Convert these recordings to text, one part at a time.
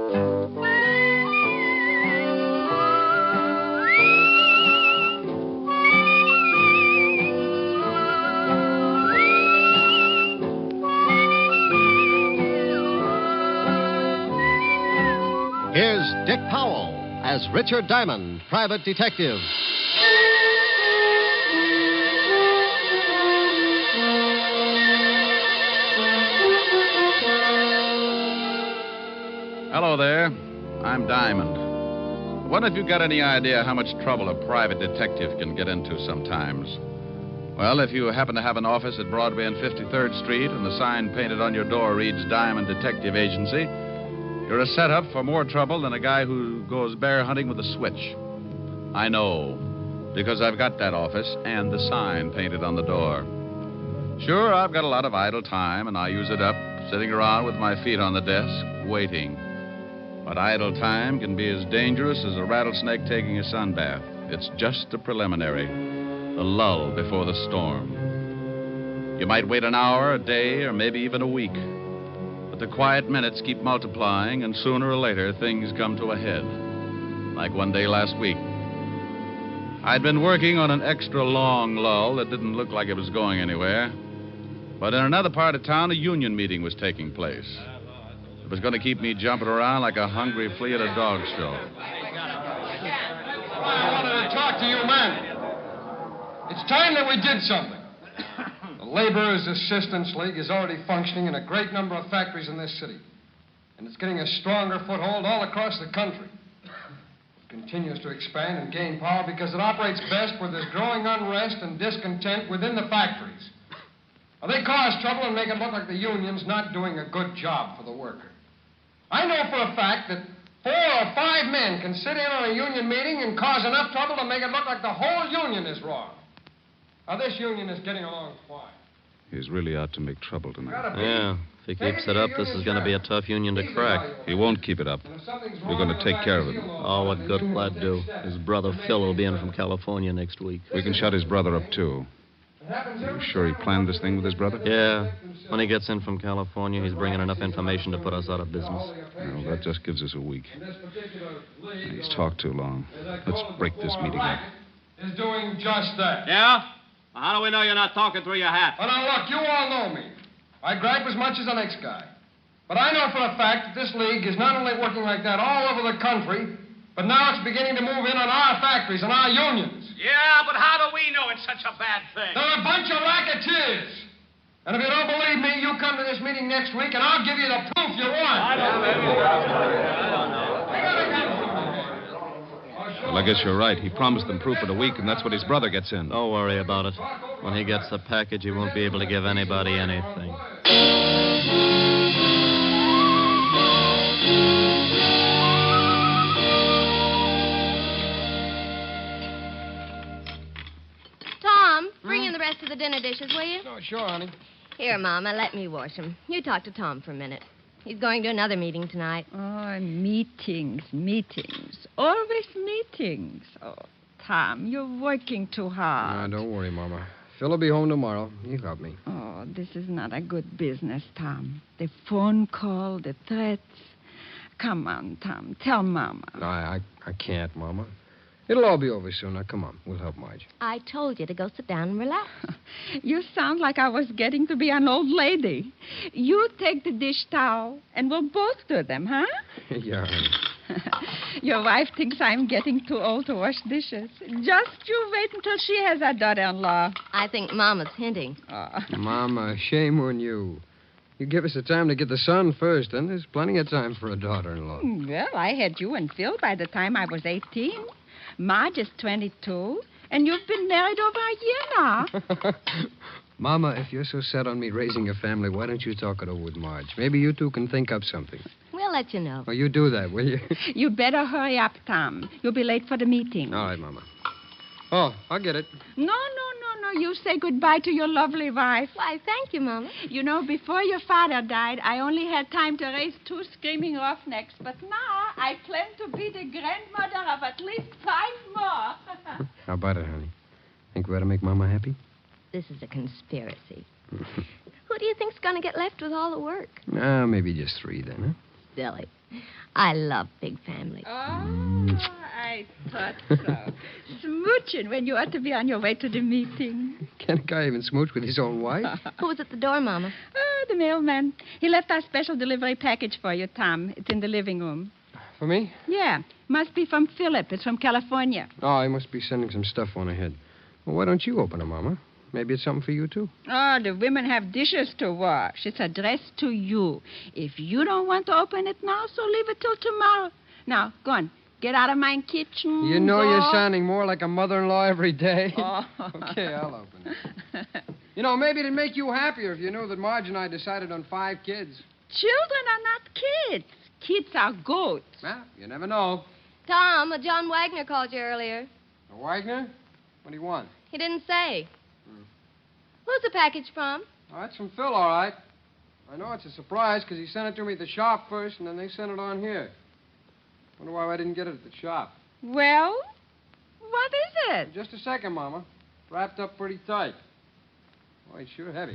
Here's Dick Powell as Richard Diamond, private detective. Hello there. I'm Diamond. I wonder if you've got any idea how much trouble a private detective can get into sometimes. Well, if you happen to have an office at Broadway and 53rd Street and the sign painted on your door reads Diamond Detective Agency, you're a setup for more trouble than a guy who goes bear hunting with a switch. I know, because I've got that office and the sign painted on the door. Sure, I've got a lot of idle time, and I use it up sitting around with my feet on the desk, waiting. But idle time can be as dangerous as a rattlesnake taking a sunbath. It's just a preliminary, a lull before the storm. You might wait an hour, a day, or maybe even a week. But the quiet minutes keep multiplying, and sooner or later, things come to a head. Like one day last week. I'd been working on an extra long lull that didn't look like it was going anywhere. But in another part of town, a union meeting was taking place. It was going to keep me jumping around like a hungry flea at a dog show. I wanted to talk to you men. It's time that we did something. The Laborers' Assistance League is already functioning in a great number of factories in this city. And it's getting a stronger foothold all across the country. It continues to expand and gain power because it operates best where there's growing unrest and discontent within the factories. Now, they cause trouble and make it look like the union's not doing a good job for the worker. I know for a fact that 4 or 5 men can sit in on a union meeting and cause enough trouble to make it look like the whole union is wrong. Now, this union is getting along fine. He's really out to make trouble tonight. Yeah, if he keeps it up, this is going to be a tough union to crack. He won't keep it up. We're going to take care of him. Oh, what good will that do? His brother Phil will be in from California next week. We can shut his brother up, too. Are you sure he planned this thing with his brother? Yeah. When he gets in from California, he's bringing enough information to put us out of business. Well, that just gives us a week. He's talked too long. Let's break this meeting up. Is doing just that. Yeah? Well, how do we know you're not talking through your hat? Well, now, look, you all know me. I gripe as much as the next guy. But I know for a fact that this league is not only working like that all over the country, but now it's beginning to move in on our factories and our unions. Yeah, but how do we know it's such a bad thing? They're a bunch of racketeers. And if you don't believe me, you come to this meeting next week, and I'll give you the proof you want. Well, I guess you're right. He promised them proof in a week, and that's what his brother gets in. Don't worry about it. When he gets the package, he won't be able to give anybody anything. Tom, bring in the rest of the dinner dishes, will you? Oh, sure, honey. Here, Mama, let me wash them. You talk to Tom for a minute. He's going to another meeting tonight. Oh, meetings. Always meetings. Oh, Tom, you're working too hard. Don't worry, Mama. Phil will be home tomorrow. He'll help me. Oh, this is not a good business, Tom. The phone call, the threats. Come on, Tom. Tell Mama. No, I can't, Mama. It'll all be over soon. Now, come on. We'll help Marge. I told you to go sit down and relax. You sound like I was getting to be an old lady. You take the dish towel, and we'll both do them, huh? Yeah, honey. Your wife thinks I'm getting too old to wash dishes. Just you wait until she has a daughter-in-law. I think Mama's hinting. Oh. Mama, shame on you. You give us the time to get the son first, then there's plenty of time for a daughter-in-law. Well, I had you and Phil by the time I was 18. Marge is 22, and you've been married over a year now. Mama, if you're so set on me raising a family, why don't you talk it over with Marge? Maybe you two can think up something. We'll let you know. Well, you do that, will you? You better hurry up, Tom. You'll be late for the meeting. All right, Mama. Oh, I'll get it. No. You say goodbye to your lovely wife. Why, thank you, Mama. You know, before your father died, I only had time to raise 2 screaming roughnecks. But now I plan to be the grandmother of at least 5 more. How about it, honey? Think we ought to make Mama happy? This is a conspiracy. Who do you think's going to get left with all the work? Maybe just 3 then, huh? silly. I love big families. Oh, I thought so. Smooching when you ought to be on your way to the meeting. Can't a guy even smooch with his own wife? Who was at the door, Mama? Oh, the mailman. He left our special delivery package for you, Tom. It's in the living room. For me? Yeah. Must be from Philip. It's from California. Oh, he must be sending some stuff on ahead. Well, why don't you open it, Mama? Maybe it's something for you, too. Oh, the women have dishes to wash. It's addressed to you. If you don't want to open it now, so leave it till tomorrow. Now, go on. Get out of my kitchen. You know go. you're sounding more like a mother-in-law every day. Oh. Okay, I'll open it. You know, maybe it'd make you happier if you knew that Marge and I decided on 5 kids. Children are not kids. Kids are goats. Well, you never know. Tom, John Wagner called you earlier. Wagner? What do you want? He didn't say. Who's the package from? Oh, that's from Phil, all right. I know it's a surprise because he sent it to me at the shop first, and then they sent it on here. Wonder why I didn't get it at the shop. Well, what is it? Just a second, Mama. Wrapped up pretty tight. Boy, it's sure heavy.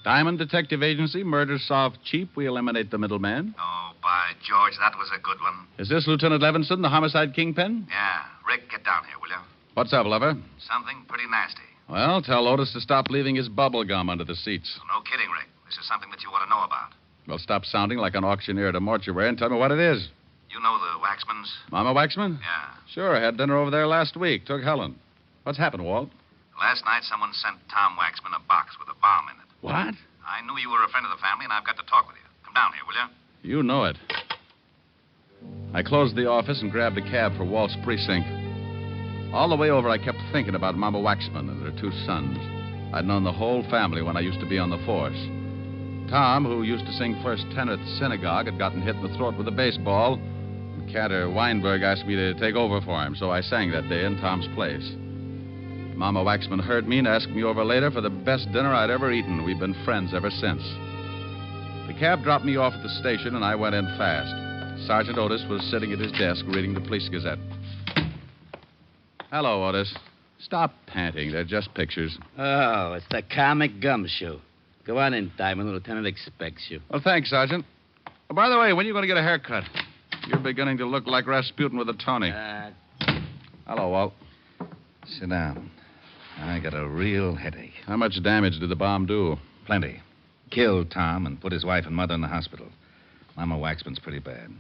Diamond Detective Agency, murder solved cheap. We eliminate the middleman. Oh, by George, that was a good one. Is this Lieutenant Levinson, the homicide kingpin? Yeah. Rick, get down here, will you? What's up, lover? Something pretty nasty. Well, tell Otis to stop leaving his bubble gum under the seats. No kidding, Rick. This is something that you ought to know about. Well, stop sounding like an auctioneer at a mortuary and tell me what it is. You know the Waxmans? Mama Waxman? Yeah. Sure, I had dinner over there last week. Took Helen. What's happened, Walt? Last night, someone sent Tom Waxman a box with a bomb in it. What? I knew you were a friend of the family, and I've got to talk with you. Come down here, will you? You know it. I closed the office and grabbed a cab for Walt's precinct. All the way over, I kept thinking about Mama Waxman and her 2 sons. I'd known the whole family when I used to be on the force. Tom, who used to sing first tenor at the synagogue, had gotten hit in the throat with a baseball. And Cantor Weinberg asked me to take over for him, so I sang that day in Tom's place. Mama Waxman heard me and asked me over later for the best dinner I'd ever eaten. We've been friends ever since. The cab dropped me off at the station, and I went in fast. Sergeant Otis was sitting at his desk reading the Police Gazette. Hello, Otis. Stop panting. They're just pictures. Oh, it's the comic gumshoe. Go on in, Diamond. The lieutenant expects you. Well, thanks, Sergeant. Oh, by the way, when are you going to get a haircut? You're beginning to look like Rasputin with a Tony. Hello, Walt. Sit down. I got a real headache. How much damage did the bomb do? Plenty. Killed Tom and put his wife and mother in the hospital. Mama Waxman's pretty bad.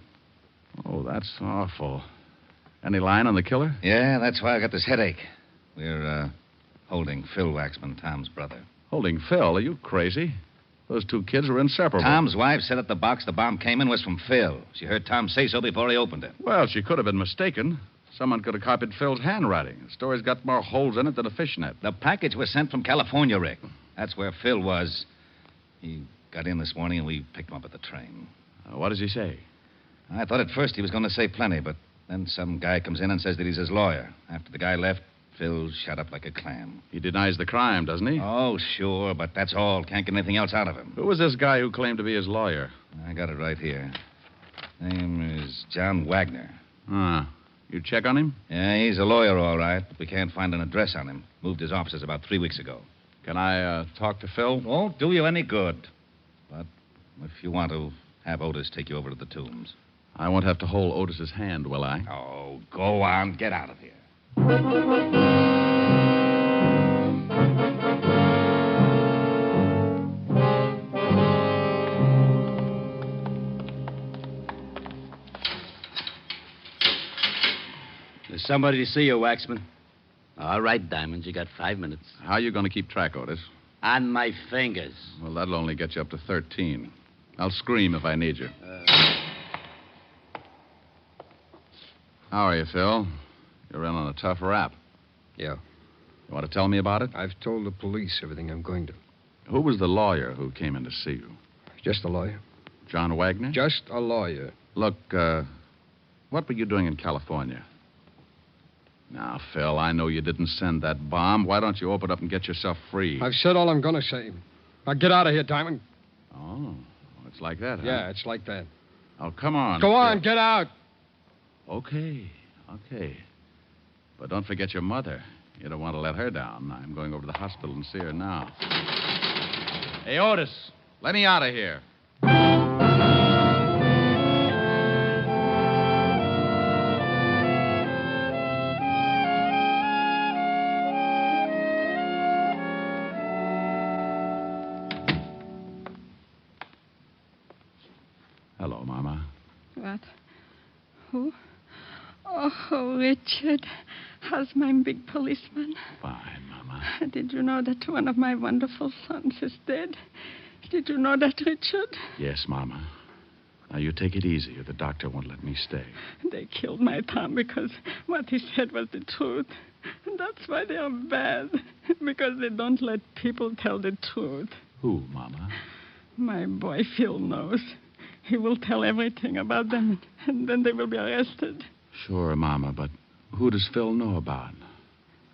Oh, that's awful. Any line on the killer? Yeah, that's why I got this headache. We're, holding Phil Waxman, Tom's brother. Holding Phil? Are you crazy? Those 2 kids were inseparable. Tom's wife said that the box the bomb came in was from Phil. She heard Tom say so before he opened it. Well, she could have been mistaken. Someone could have copied Phil's handwriting. The story's got more holes in it than a fishnet. The package was sent from California, Rick. That's where Phil was. He got in this morning, and we picked him up at the train. What does he say? I thought at first he was going to say plenty, but then some guy comes in and says that he's his lawyer. After the guy left, Phil shut up like a clam. He denies the crime, doesn't he? Oh, sure, but that's all. Can't get anything else out of him. Who was this guy who claimed to be his lawyer? I got it right here. Name is John Wagner. You check on him? Yeah, he's a lawyer, all right, but we can't find an address on him. Moved his offices about 3 weeks ago. Can I talk to Phil? Won't do you any good. But if you want to, have Otis take you over to the tombs. I won't have to hold Otis's hand, will I? Oh, go on. Get out of here. There's somebody to see you, Waxman. All right, Diamond. You got 5 minutes. How are you going to keep track, Otis? On my fingers. Well, that'll only get you up to 13. I'll scream if I need you. How are you, Phil? You're in on a tough rap. Yeah. You want to tell me about it? I've told the police everything I'm going to. Who was the lawyer who came in to see you? Just a lawyer. John Wagner? Just a lawyer. Look, what were you doing in California? Now, Phil, I know you didn't send that bomb. Why don't you open up and get yourself free? I've said all I'm going to say. Now, get out of here, Diamond. Oh, it's like that, huh? Yeah, it's like that. Oh, come on. Go on, Phil. get out. Okay. But don't forget your mother. You don't want to let her down. I'm going over to the hospital and see her now. Hey, Otis, let me out of here. Hello, Mama. What? Who? Oh, Richard. How's my big policeman? Fine, Mama. Did you know that one of my wonderful sons is dead? Did you know that, Richard? Yes, Mama. Now, you take it easy, or the doctor won't let me stay. They killed my Tom because what he said was the truth. And that's why they are bad. Because they don't let people tell the truth. Who, Mama? My boy Phil knows. He will tell everything about them, and then they will be arrested. Sure, Mama, but who does Phil know about?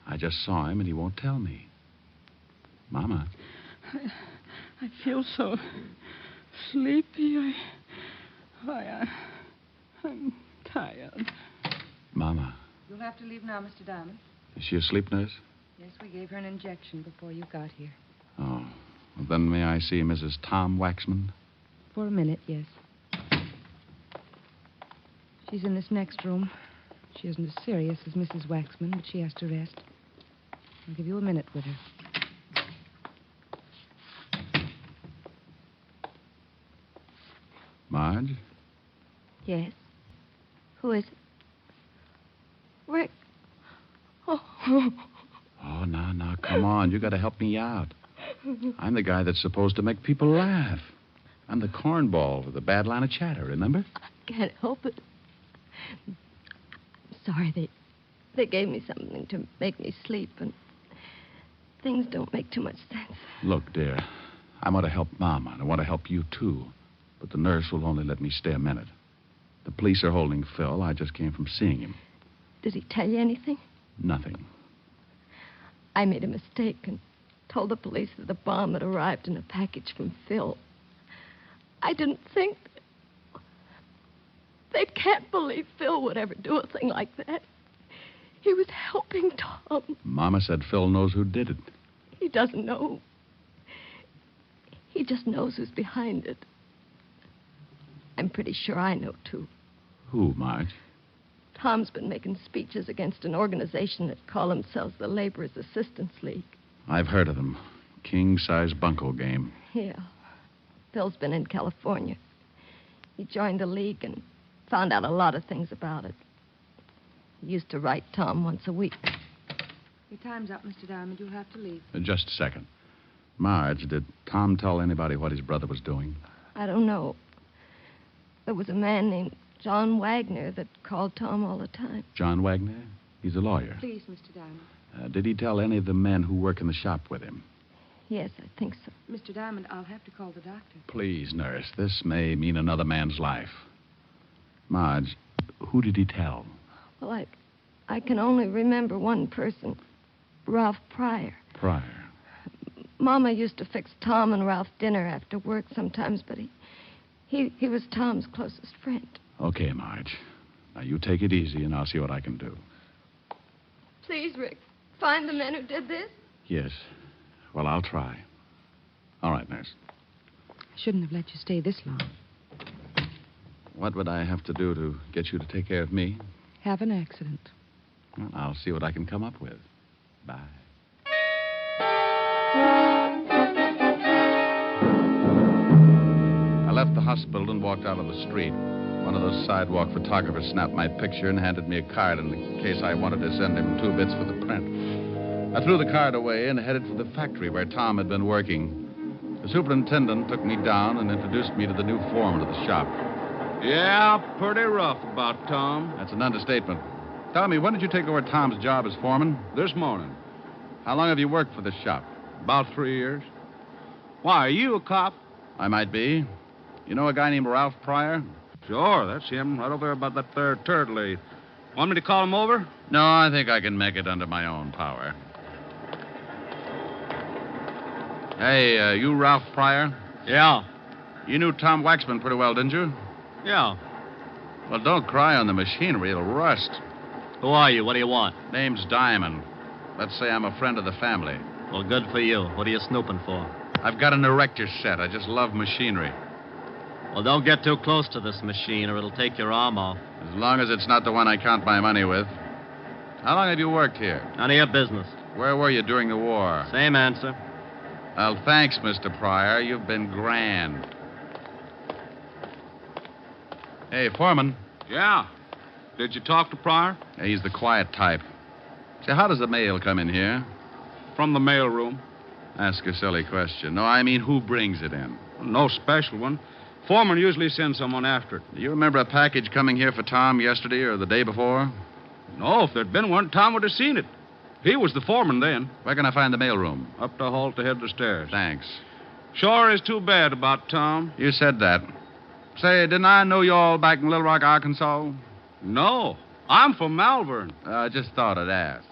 I just saw him, and he won't tell me. Mama. I feel so sleepy. I'm tired. Mama. You'll have to leave now, Mr. Diamond. Is she asleep, nurse? Yes, we gave her an injection before you got here. Oh. Well, then may I see Mrs. Tom Waxman? For a minute, yes. She's in this next room. She isn't as serious as Mrs. Waxman, but she has to rest. I'll give you a minute with her. Marge? Yes. Who is it? Rick. Oh. Oh, now, come on. You got to help me out. I'm the guy that's supposed to make people laugh. I'm the cornball with the bad line of chatter, remember? I can't help it. I'm sorry, they gave me something to make me sleep, and things don't make too much sense. Look, dear, I want to help Mama, and I want to help you, too. But the nurse will only let me stay a minute. The police are holding Phil. I just came from seeing him. Did he tell you anything? Nothing. I made a mistake and told the police that the bomb had arrived in a package from Phil. I didn't think... They can't believe Phil would ever do a thing like that. He was helping Tom. Mama said Phil knows who did it. He doesn't know. He just knows who's behind it. I'm pretty sure I know, too. Who, Marge? Tom's been making speeches against an organization that call themselves the Laborers' Assistance League. I've heard of them. King-size bunco game. Yeah. Phil's been in California. He joined the league and found out a lot of things about it. He used to write Tom once a week. Your time's up, Mr. Diamond. You'll have to leave. Just a second. Marge, did Tom tell anybody what his brother was doing? I don't know. There was a man named John Wagner that called Tom all the time. John Wagner? He's a lawyer. Please, Mr. Diamond. Did he tell any of the men who work in the shop with him? Yes, I think so. Mr. Diamond, I'll have to call the doctor. Please, nurse. This may mean another man's life. Marge, who did he tell? Well, I can only remember one person, Ralph Pryor. Pryor. Mama used to fix Tom and Ralph dinner after work sometimes, but he was Tom's closest friend. Okay, Marge. Now, you take it easy, and I'll see what I can do. Please, Rick, find the men who did this. Yes. Well, I'll try. All right, nurse. I shouldn't have let you stay this long. What would I have to do to get you to take care of me? Have an accident. Well, I'll see what I can come up with. Bye. I left the hospital and walked out on the street. One of those sidewalk photographers snapped my picture and handed me a card in case I wanted to send him 2 bits for the print. I threw the card away and headed for the factory where Tom had been working. The superintendent took me down and introduced me to the new foreman of the shop. Yeah, pretty rough about Tom. That's an understatement. Tell me, when did you take over Tom's job as foreman? This morning. How long have you worked for this shop? About 3 years. Why, are you a cop? I might be. You know a guy named Ralph Pryor? Sure, that's him, right over there about that there turtle lathe. Want me to call him over? No, I think I can make it under my own power. Hey, you Ralph Pryor? Yeah. You knew Tom Waxman pretty well, didn't you? Yeah. Well, don't cry on the machinery. It'll rust. Who are you? What do you want? Name's Diamond. Let's say I'm a friend of the family. Well, good for you. What are you snooping for? I've got an erector set. I just love machinery. Well, don't get too close to this machine or it'll take your arm off. As long as it's not the one I count my money with. How long have you worked here? None of your business. Where were you during the war? Same answer. Well, thanks, Mr. Pryor. You've been grand. Hey, Foreman. Yeah. Did you talk to Pryor? He's the quiet type. Say, how does the mail come in here? From the mail room. Ask a silly question. No, I mean, who brings it in? No special one. Foreman usually sends someone after it. Do you remember a package coming here for Tom yesterday or the day before? No, if there'd been one, Tom would have seen it. He was the foreman then. Where can I find the mail room? Up the hall to head the stairs. Thanks. Sure is too bad about Tom. You said that. Say, didn't I know you all back in Little Rock, Arkansas? No. I'm from Malvern. I just thought I'd ask.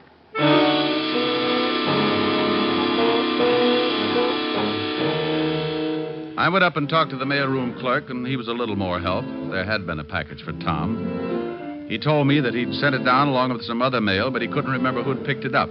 I went up and talked to the mailroom clerk, and he was a little more help. There had been a package for Tom. He told me that he'd sent it down along with some other mail, but he couldn't remember who'd picked it up.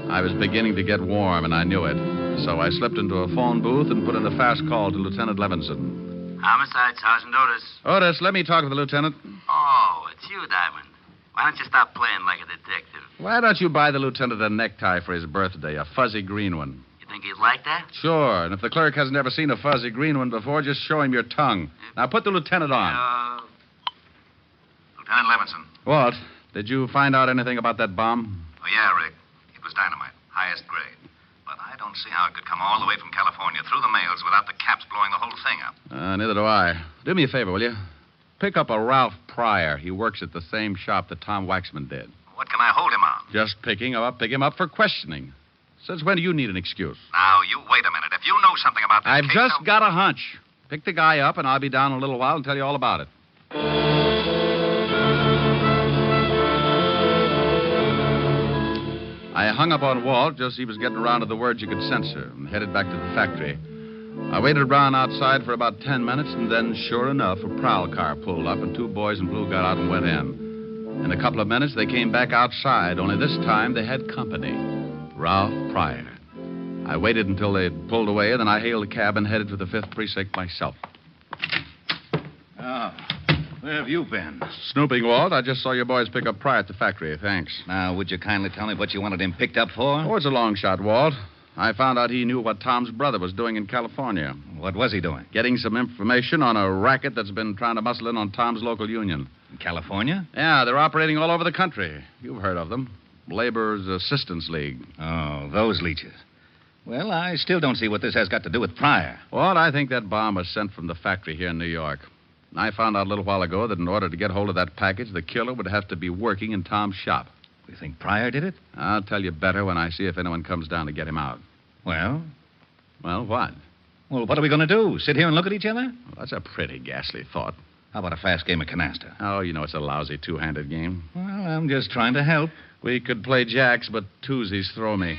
I was beginning to get warm, and I knew it. So I slipped into a phone booth and put in a fast call to Lieutenant Levinson. Homicide, Sergeant Otis. Otis, let me talk to the lieutenant. Oh, it's you, Diamond. Why don't you stop playing like a detective? Why don't you buy the lieutenant a necktie for his birthday, a fuzzy green one? You think he'd like that? Sure, and if the clerk hasn't ever seen a fuzzy green one before, just show him your tongue. Now put the lieutenant on. Lieutenant Levinson. What? Did you find out anything about that bomb? Oh, yeah, Rick. It was dynamite. Highest grade. But I don't see how it could come all the way from California through the mails without the caps blowing the whole thing up. Neither do I. Do me a favor, will you? Pick up a Ralph Pryor. He works at the same shop that Tom Waxman did. What can I hold him on? Just pick him up for questioning. Since when do you need an excuse? Now, you wait a minute. If you know something about this I've case, just got a hunch. Pick the guy up, and I'll be down in a little while and tell you all about it. I hung up on Walt just as he was getting around to the words you could censor and headed back to the factory. I waited around outside for about 10 minutes, and then, sure enough, a prowl car pulled up, and two boys in blue got out and went in. In a couple of minutes, they came back outside, only this time they had company. Ralph Pryor. I waited until they had pulled away, and then I hailed a cab and headed for the 5th Precinct myself. Oh, where have you been? Snooping, Walt. I just saw your boys pick up Pryor at the factory. Thanks. Now, would you kindly tell me what you wanted him picked up for? Oh, it's a long shot, Walt. I found out he knew what Tom's brother was doing in California. What was he doing? Getting some information on a racket that's been trying to muscle in on Tom's local union. In California? Yeah, they're operating all over the country. You've heard of them. Laborers Assistance League. Oh, those leeches. Well, I still don't see what this has got to do with Pryor. Well, I think that bomb was sent from the factory here in New York. I found out a little while ago that in order to get hold of that package, the killer would have to be working in Tom's shop. You think Pryor did it? I'll tell you better when I see if anyone comes down to get him out. Well? Well, what? Well, what are we going to do? Sit here and look at each other? Well, that's a pretty ghastly thought. How about a fast game of canasta? Oh, you know it's a lousy two-handed game. Well, I'm just trying to help. We could play jacks, but twosies throw me.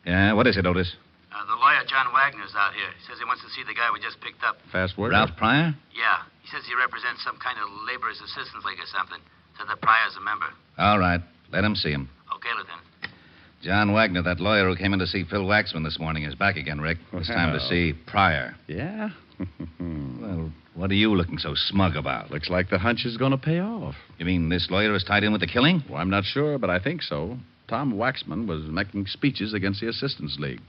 Yeah, what is it, Otis? The lawyer, John Wagner's out here. He says he wants to see the guy we just picked up. Fast word? Ralph Pryor? Yeah. He says he represents some kind of laborer's assistance league or something. Said that Pryor's a member. All right. Let him see him. Okay, Lieutenant. John Wagner, that lawyer who came in to see Phil Waxman this morning, is back again, Rick. It's time to see Pryor. Yeah? Well, what are you looking so smug about? Looks like the hunch is going to pay off. You mean this lawyer is tied in with the killing? Well, I'm not sure, but I think so. Tom Waxman was making speeches against the Assistance League.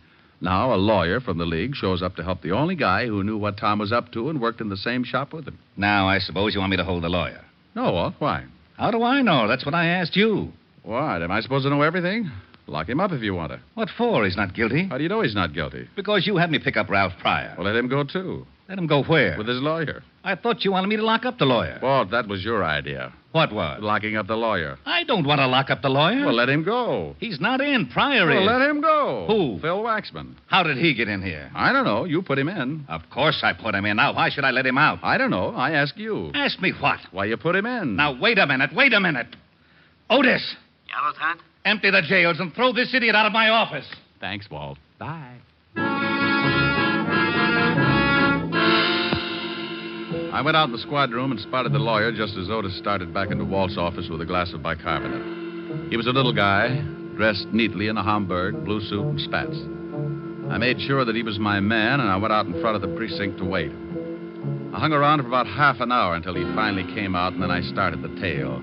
Now, a lawyer from the league shows up to help the only guy who knew what Tom was up to and worked in the same shop with him. Now, I suppose you want me to hold the lawyer. No, Walt. Why? How do I know? That's what I asked you. What? Am I supposed to know everything? Lock him up if you want to. What for? He's not guilty. How do you know he's not guilty? Because you had me pick up Ralph Pryor. Well, let him go, too. Let him go where? With his lawyer. I thought you wanted me to lock up the lawyer. Walt, that was your idea. What was? Locking up the lawyer. I don't want to lock up the lawyer. Well, let him go. He's not in. Pryor Well, is. let him go. Who? Phil Waxman. How did he get in here? I don't know. You put him in. Of course I put him in. Now, why should I let him out? I don't know. I ask you. Ask me what? Why you put him in. Now, wait a minute. Otis. Yeah, Lieutenant? Empty the jails and throw this idiot out of my office. Thanks, Walt. Bye. I went out in the squad room and spotted the lawyer just as Otis started back into Walt's office with a glass of bicarbonate. He was a little guy, dressed neatly in a Homburg, blue suit, and spats. I made sure that he was my man, and I went out in front of the precinct to wait. I hung around for about half an hour until he finally came out, and then I started the tale.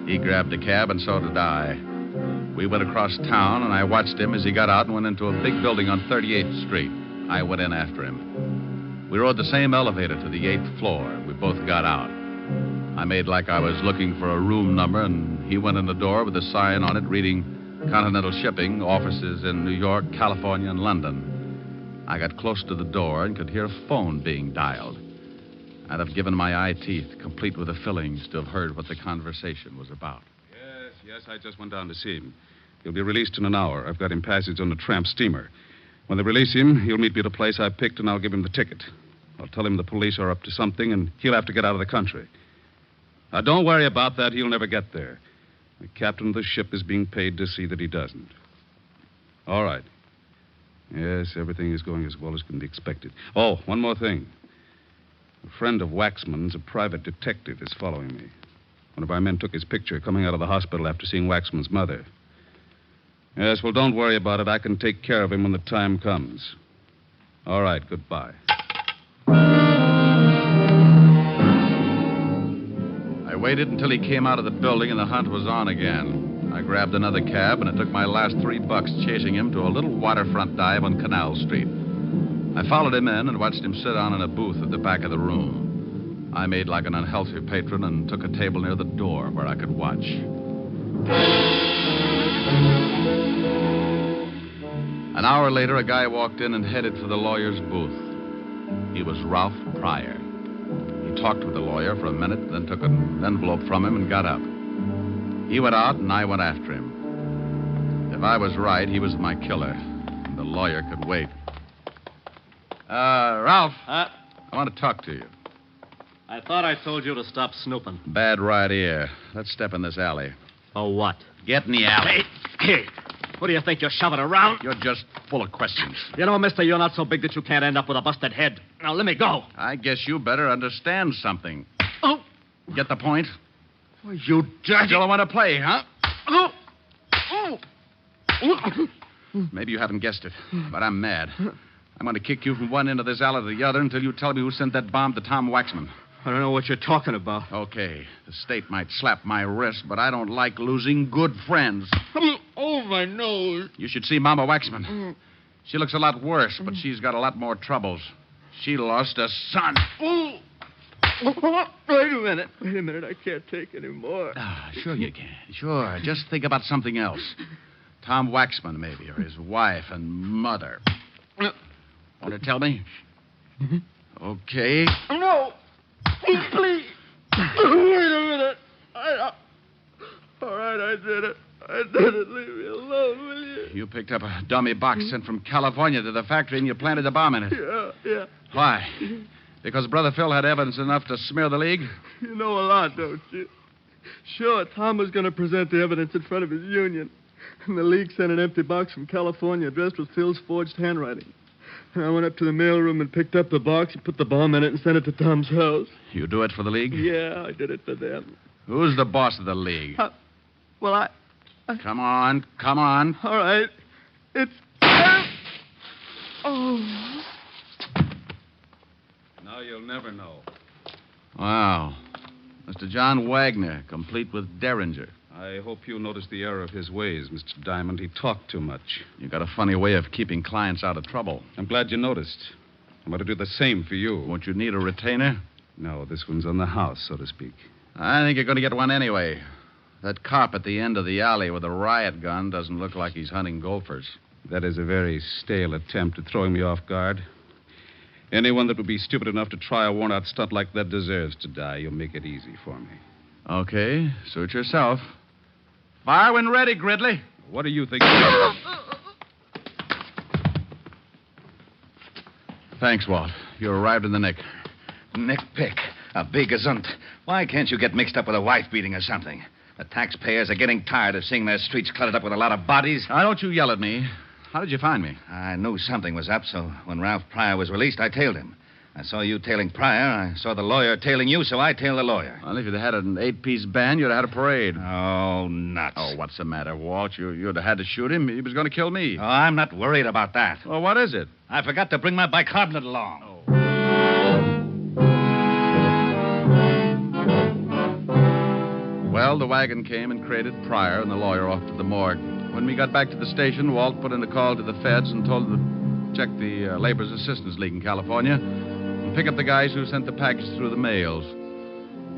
He grabbed a cab, and so did I. We went across town, and I watched him as he got out and went into a big building on 38th Street. I went in after him. We rode the same elevator to the 8th floor. We both got out. I made like I was looking for a room number, and he went in the door with a sign on it reading Continental Shipping, offices in New York, California, and London. I got close to the door and could hear a phone being dialed. I'd have given my eye teeth, complete with the fillings, to have heard what the conversation was about. Yes, I just went down to see him. He'll be released in an hour. I've got him passage on the tramp steamer. When they release him, he'll meet me at a place I picked, and I'll give him the ticket. I'll tell him the police are up to something, and he'll have to get out of the country. Now, don't worry about that. He'll never get there. The captain of the ship is being paid to see that he doesn't. All right. Yes, everything is going as well as can be expected. Oh, one more thing. A friend of Waxman's, a private detective, is following me. One of our men took his picture coming out of the hospital after seeing Waxman's mother. Yes, well, don't worry about it. I can take care of him when the time comes. All right, goodbye. I waited until he came out of the building and the hunt was on again. I grabbed another cab, and it took my last $3 chasing him to a little waterfront dive on Canal Street. I followed him in and watched him sit down in a booth at the back of the room. I made like an unhealthy patron and took a table near the door where I could watch. An hour later, a guy walked in and headed for the lawyer's booth. He was Ralph Pryor. He talked with the lawyer for a minute, then took an envelope from him and got up. He went out, and I went after him. If I was right, he was my killer, and the lawyer could wait. Ralph, I want to talk to you. I thought I told you to stop snooping. Bad right ear. Let's step in this alley. Oh, what? Get in the alley. Hey, what do you think you're shoving around? You're just full of questions. You know, mister, you're not so big that you can't end up with a busted head. Now, let me go. I guess you better understand something. Oh. Get the point? Well, you dirty... You don't want to play, huh? Oh. Oh. Oh. Maybe you haven't guessed it, but I'm mad. I'm going to kick you from one end of this alley to the other until you tell me who sent that bomb to Tom Waxman. I don't know what you're talking about. Okay. The state might slap my wrist, but I don't like losing good friends. Oh, my nose. You should see Mama Waxman. She looks a lot worse, but she's got a lot more troubles. She lost a son. Oh. Wait a minute. I can't take any more. Sure you can. Sure. Just think about something else. Tom Waxman, maybe, or his wife and mother. Want to tell me? Okay. No. Please. Wait a minute. All right, I did it. Leave me alone, will you? You picked up a dummy box sent from California to the factory and you planted a bomb in it. Yeah. Why? Because Brother Phil had evidence enough to smear the League? You know a lot, don't you? Sure, Tom was going to present the evidence in front of his union. And the League sent an empty box from California addressed with Phil's forged handwriting. And I went up to the mailroom and picked up the box, put the bomb in it, and sent it to Tom's house. You do it for the League? Yeah, I did it for them. Who's the boss of the League? Well, Come on. All right. It's... Oh. Now you'll never know. Wow. Mr. John Wagner, complete with Derringer. I hope you noticed the error of his ways, Mr. Diamond. He talked too much. You got a funny way of keeping clients out of trouble. I'm glad you noticed. I'm going to do the same for you. Won't you need a retainer? No, this one's on the house, so to speak. I think you're going to get one anyway. That cop at the end of the alley with a riot gun doesn't look like he's hunting golfers. That is a very stale attempt at throwing me off guard. Anyone that would be stupid enough to try a worn-out stunt like that deserves to die. You'll make it easy for me. Okay, suit yourself. Fire when ready, Gridley. What do you think? Thanks, Walt. You arrived in the nick. Nick Pick, a big gazunt. Why can't you get mixed up with a wife beating or something? The taxpayers are getting tired of seeing their streets cluttered up with a lot of bodies. Now, don't you yell at me. How did you find me? I knew something was up, so when Ralph Pryor was released, I tailed him. I saw you tailing Pryor. I saw the lawyer tailing you, so I tailed the lawyer. Well, if you'd had an 8-piece band, you'd have had a parade. Oh, nuts. Oh, what's the matter, Walt? You'd have had to shoot him. He was going to kill me. Oh, I'm not worried about that. Well, what is it? I forgot to bring my bicarbonate along. Well, the wagon came and crated Pryor and the lawyer off to the morgue. When we got back to the station, Walt put in a call to the feds and told them to check the Labor's Assistance League in California and pick up the guys who sent the package through the mails.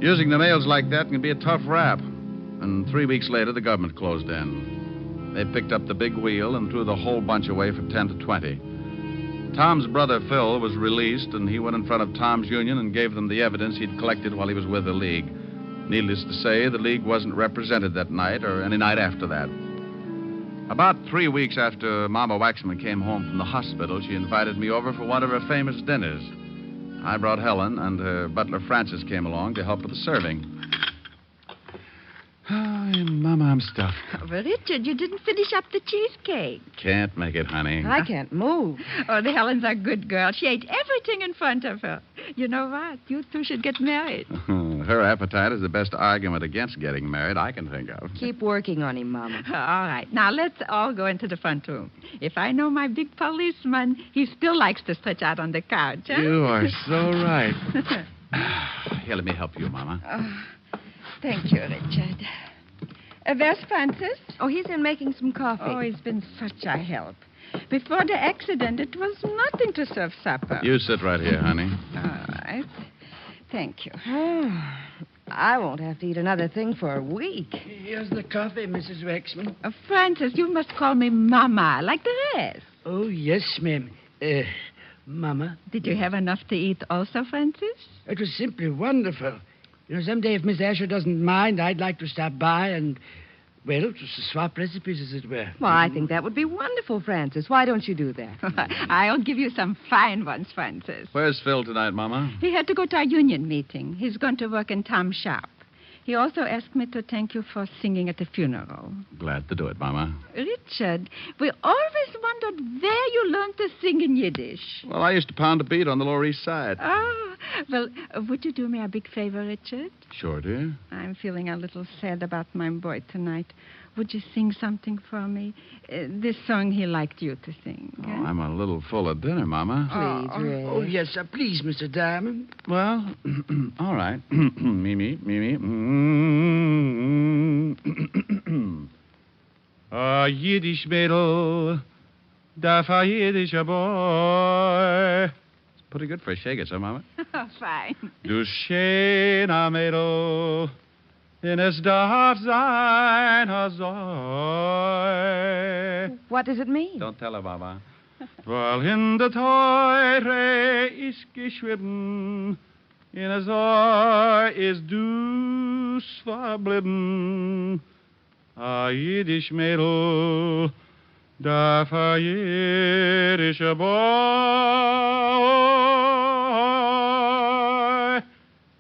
Using the mails like that can be a tough rap. And 3 weeks later, the government closed in. They picked up the big wheel and threw the whole bunch away for 10 to 20. Tom's brother, Phil, was released, and he went in front of Tom's union and gave them the evidence he'd collected while he was with the League. Needless to say, the League wasn't represented that night or any night after that. About 3 weeks after Mama Waxman came home from the hospital, she invited me over for one of her famous dinners. I brought Helen, and her butler Francis came along to help with the serving. Oh, Mama, I'm stuffed. Oh, well, Richard, you didn't finish up the cheesecake. Can't make it, honey. I can't move. Oh, the Helen's a good girl. She ate everything in front of her. You know what? You two should get married. Her appetite is the best argument against getting married I can think of. Keep working on him, Mama. All right. Now, let's all go into the front room. If I know my big policeman, he still likes to stretch out on the couch, huh? You are so right. Here, let me help you, Mama. Thank you, Richard. Where's Francis? Oh, he's in making some coffee. Oh, he's been such a help. Before the accident, it was nothing to serve supper. You sit right here, honey. All right. Thank you. I won't have to eat another thing for a week. Here's the coffee, Mrs. Waxman. Francis, you must call me Mama, like the rest. Oh, yes, ma'am. Mama. Did you have enough to eat also, Francis? It was simply wonderful. You know, someday if Miss Asher doesn't mind, I'd like to stop by and, well, just swap recipes, as it were. Well, I think that would be wonderful, Francis. Why don't you do that? I'll give you some fine ones, Francis. Where's Phil tonight, Mama? He had to go to our union meeting. He's going to work in Tom's shop. He also asked me to thank you for singing at the funeral. Glad to do it, Mama. Richard, we always wondered where you learned to sing in Yiddish. Well, I used to pound a beat on the Lower East Side. Oh, well, would you do me a big favor, Richard? Sure, dear. I'm feeling a little sad about my boy tonight. Would you sing something for me? This song he liked you to sing. Oh, I'm a little full of dinner, Mama. Please, Ray. Oh, yes, sir. Please, Mr. Diamond. Well, all right. Mimi. A Yiddish Mädel, darf a Yiddischer boy. It's pretty good for a shaker, sir, Mama. Fine. Du schöner Mädel, denn es darf sein a Zoi. What does it mean? Don't tell her, Mama. Weil in der Teure ist geschrieben, in a Zoi ist du's verblieben. A Yiddish Mädel, darf a Yiddischer boy.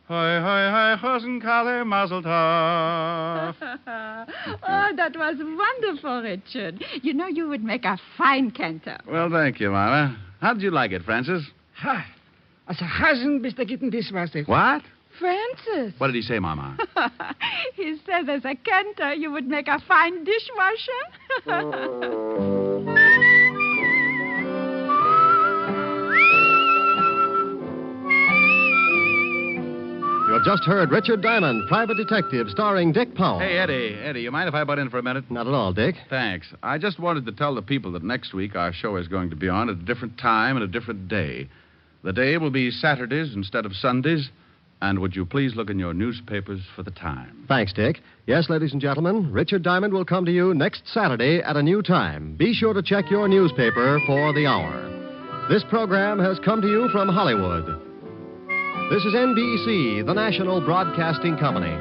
Hi, hi, hi, Hosenkale, Mazel tov. Oh, that was wonderful, Richard. You know, you would make a fine cantor. Well, thank you, Mama. How did you like it, Francis? Ha! Als een hazen bis der gitten Dishwasser. What? Francis. What did he say, Mama? He said as a cantor, you would make a fine dishwasher. You've just heard Richard Diamond, Private Detective, starring Dick Powell. Hey, Eddie, you mind if I butt in for a minute? Not at all, Dick. Thanks. I just wanted to tell the people that next week our show is going to be on at a different time and a different day. The day will be Saturdays instead of Sundays. And would you please look in your newspapers for the time? Thanks, Dick. Yes, ladies and gentlemen, Richard Diamond will come to you next Saturday at a new time. Be sure to check your newspaper for the hour. This program has come to you from Hollywood. This is NBC, the national broadcasting company.